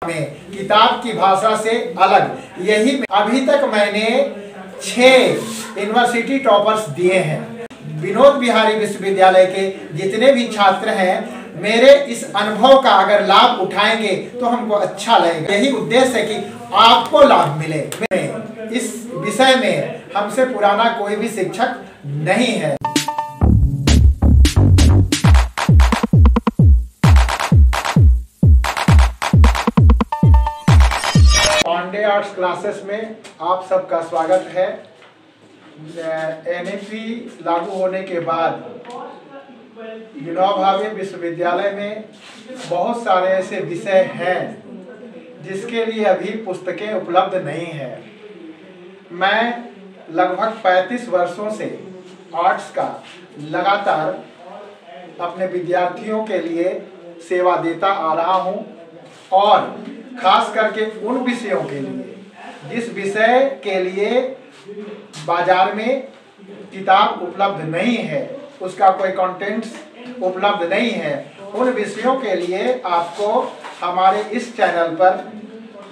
में किताब की भाषा से अलग। यही अभी तक मैंने 6 यूनिवर्सिटी टॉपर्स दिए हैं। विनोद बिहारी विश्वविद्यालय के जितने भी छात्र हैं, मेरे इस अनुभव का अगर लाभ उठाएंगे तो हमको अच्छा लगेगा। यही उद्देश्य है कि आपको लाभ मिले। इस विषय में हमसे पुराना कोई भी शिक्षक नहीं है। पांडे आर्ट्स क्लासेस में आप सबका स्वागत है। एनईपी लागू होने के बाद विनोबा भावे विश्वविद्यालय में बहुत सारे ऐसे विषय हैं जिसके लिए अभी पुस्तकें उपलब्ध नहीं है। मैं लगभग 35 वर्षों से आर्ट्स का लगातार अपने विद्यार्थियों के लिए सेवा देता आ रहा हूं और खास करके उन विषयों के लिए जिस विषय के लिए बाजार में किताब उपलब्ध नहीं है, उसका कोई कंटेंट्स उपलब्ध नहीं है, उन विषयों के लिए आपको हमारे इस चैनल पर,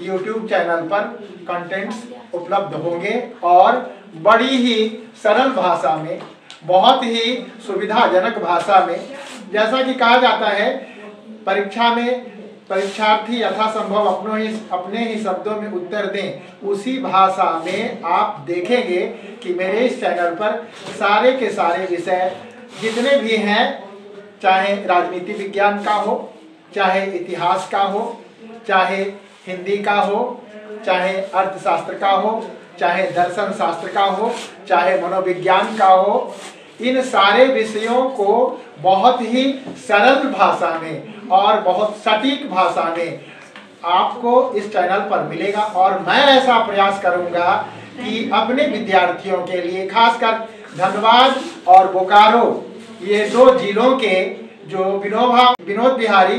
YouTube चैनल पर कंटेंट्स उपलब्ध होंगे और बड़ी ही सरल भाषा में, बहुत ही सुविधाजनक भाषा में, जैसा कि कहा जाता है परीक्षा में परीक्षार्थी यथासंभव अपने ही शब्दों में उत्तर दें, उसी भाषा में आप देखेंगे कि मेरे इस चैनल पर सारे के सारे विषय जितने भी हैं, चाहे राजनीति विज्ञान का हो, चाहे इतिहास का हो, चाहे हिंदी का हो, चाहे अर्थशास्त्र का हो, चाहे दर्शन शास्त्र का हो, चाहे मनोविज्ञान का हो, इन सारे विषयों को बहुत ही सरल भाषा में और बहुत सटीक भाषा में आपको इस चैनल पर मिलेगा। और मैं ऐसा प्रयास करूंगा कि अपने विद्यार्थियों के लिए, खासकर धनबाद और बोकारो, ये 2 जिलों के जो विनोद बिहारी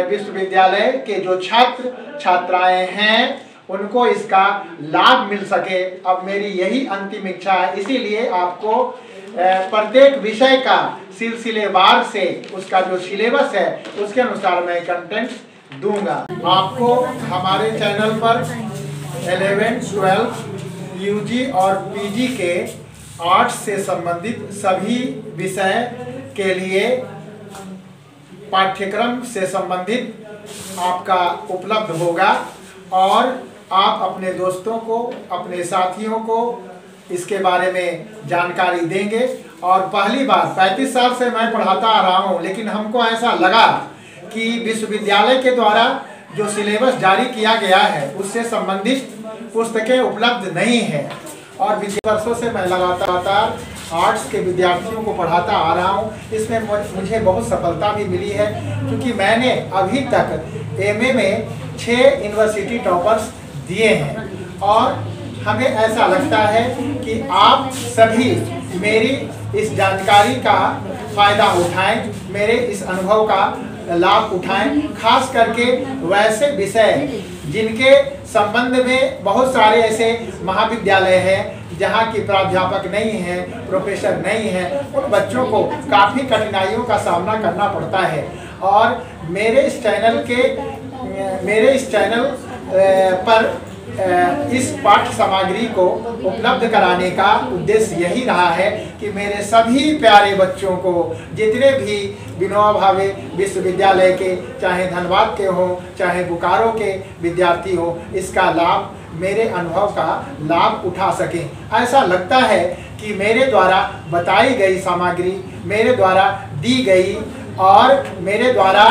विश्वविद्यालय के जो छात्र छात्राएं हैं, उनको इसका लाभ मिल सके। अब मेरी यही अंतिम इच्छा है। इसीलिए आपको प्रत्येक विषय का सिलसिलेवार से उसका जो सिलेबस है उसके अनुसार मैं कंटेंट दूंगा। आपको हमारे चैनल पर 11, 12 यूजी और पीजी के आर्ट्स से संबंधित सभी विषय के लिए पाठ्यक्रम से संबंधित आपका उपलब्ध होगा और आप अपने दोस्तों को, अपने साथियों को इसके बारे में जानकारी देंगे। और पहली बार 35 साल से मैं पढ़ाता आ रहा हूं, लेकिन हमको ऐसा लगा कि विश्वविद्यालय के द्वारा जो सिलेबस जारी किया गया है उससे संबंधित पुस्तकें उपलब्ध नहीं है। और वर्षों से मैं लगातार आर्ट्स के विद्यार्थियों को पढ़ाता आ रहा हूं। इसमें मुझे बहुत सफलता भी मिली है, क्योंकि मैंने अभी तक एमए में 6 यूनिवर्सिटी टॉपर्स दिए हैं। और हमें ऐसा लगता है कि आप सभी मेरी इस जानकारी का फायदा उठाएं, मेरे इस अनुभव का लाभ उठाएं। खास करके वैसे विषय जिनके संबंध में बहुत सारे ऐसे महाविद्यालय हैं जहाँ की प्राध्यापक नहीं है, प्रोफेसर नहीं है, उन बच्चों को काफ़ी कठिनाइयों का सामना करना पड़ता है। और मेरे इस चैनल पर इस पाठ्य सामग्री को उपलब्ध कराने का उद्देश्य यही रहा है कि मेरे सभी प्यारे बच्चों को, जितने भी विनोबा भावे विश्वविद्यालय के, चाहे धनबाद के हो, चाहे बोकारो के विद्यार्थी हो, इसका लाभ, मेरे अनुभव का लाभ उठा सकें। ऐसा लगता है कि मेरे द्वारा बताई गई सामग्री, मेरे द्वारा दी गई और मेरे द्वारा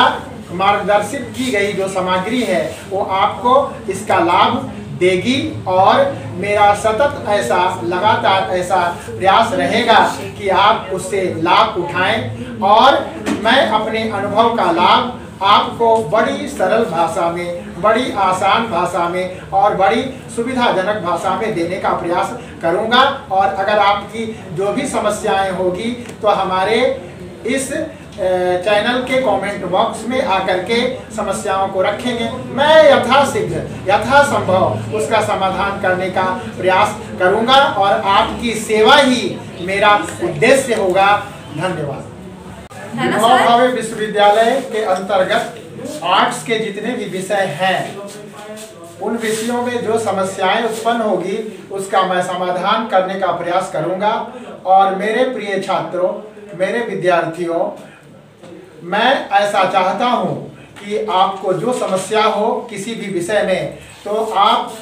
मार्गदर्शित की गई जो सामग्री है वो आपको इसका लाभ देगी। और मेरा सतत ऐसा, लगातार ऐसा प्रयास रहेगा कि आप उससे लाभ उठाएं और मैं अपने अनुभव का लाभ आपको बड़ी सरल भाषा में, बड़ी आसान भाषा में और बड़ी सुविधाजनक भाषा में देने का प्रयास करूंगा। और अगर आपकी जो भी समस्याएं होगी तो हमारे इस चैनल के कमेंट बॉक्स में आकर के समस्याओं को रखेंगे। मैं यथाशीघ्र, यथासंभव उसका समाधान करने का प्रयास करूंगा और आपकी सेवा ही मेरा उद्देश्य होगा। धन्यवाद। विनोबा भावे विश्वविद्यालय के अंतर्गत आर्ट्स के जितने भी विषय हैं उन विषयों में जो समस्याएं उत्पन्न होगी उसका मैं समाधान करने का प्रयास करूंगा। और मेरे प्रिय छात्रों, मेरे विद्यार्थियों, मैं ऐसा चाहता हूं कि आपको जो समस्या हो किसी भी विषय में, तो आप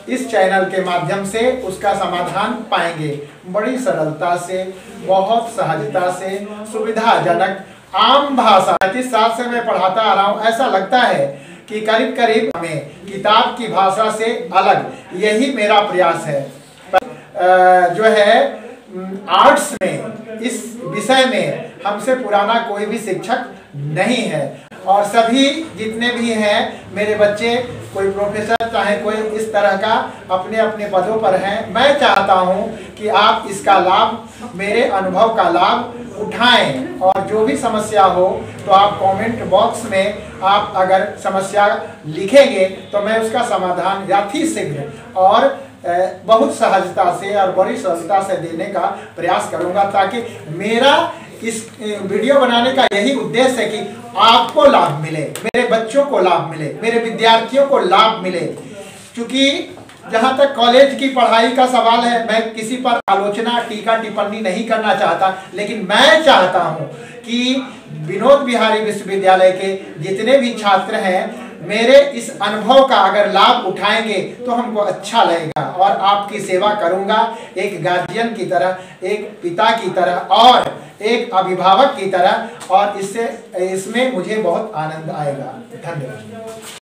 इस चैनल के माध्यम से उसका समाधान पाएंगे। बड़ी सरलता से, बहुत सहजता से, सुविधाजनक आम भाषा। 30 साल से मैं पढ़ाता आ रहा हूँ, ऐसा लगता है कि करीब करीब हमें किताब की भाषा से अलग, यही मेरा प्रयास है। जो है आर्ट्स में, इस विषय में हमसे पुराना कोई भी शिक्षक नहीं है। और सभी जितने भी हैं मेरे बच्चे, कोई प्रोफेसर चाहे कोई इस तरह का अपने अपने पदों पर हैं। मैं चाहता हूं कि आप इसका लाभ, मेरे अनुभव का लाभ उठाएं। और जो भी समस्या हो तो आप कमेंट बॉक्स में आप अगर समस्या लिखेंगे तो मैं उसका समाधान यथाशीघ्र और बहुत सहजता से और बड़ी सरलता से देने का प्रयास करूंगा, ताकि मेरा इस वीडियो बनाने का यही उद्देश्य है कि आपको लाभ मिले, मेरे बच्चों को लाभ मिले, मेरे विद्यार्थियों को लाभ मिले। क्योंकि जहाँ तक कॉलेज की पढ़ाई का सवाल है, मैं किसी पर आलोचना, टीका टिप्पणी नहीं करना चाहता, लेकिन मैं चाहता हूँ कि विनोद बिहारी विश्वविद्यालय के जितने भी छात्र हैं मेरे इस अनुभव का अगर लाभ उठाएंगे तो हमको अच्छा लगेगा। और आपकी सेवा करूंगा एक गार्जियन की तरह, एक पिता की तरह और एक अभिभावक की तरह, और इसमें मुझे बहुत आनंद आएगा। धन्यवाद।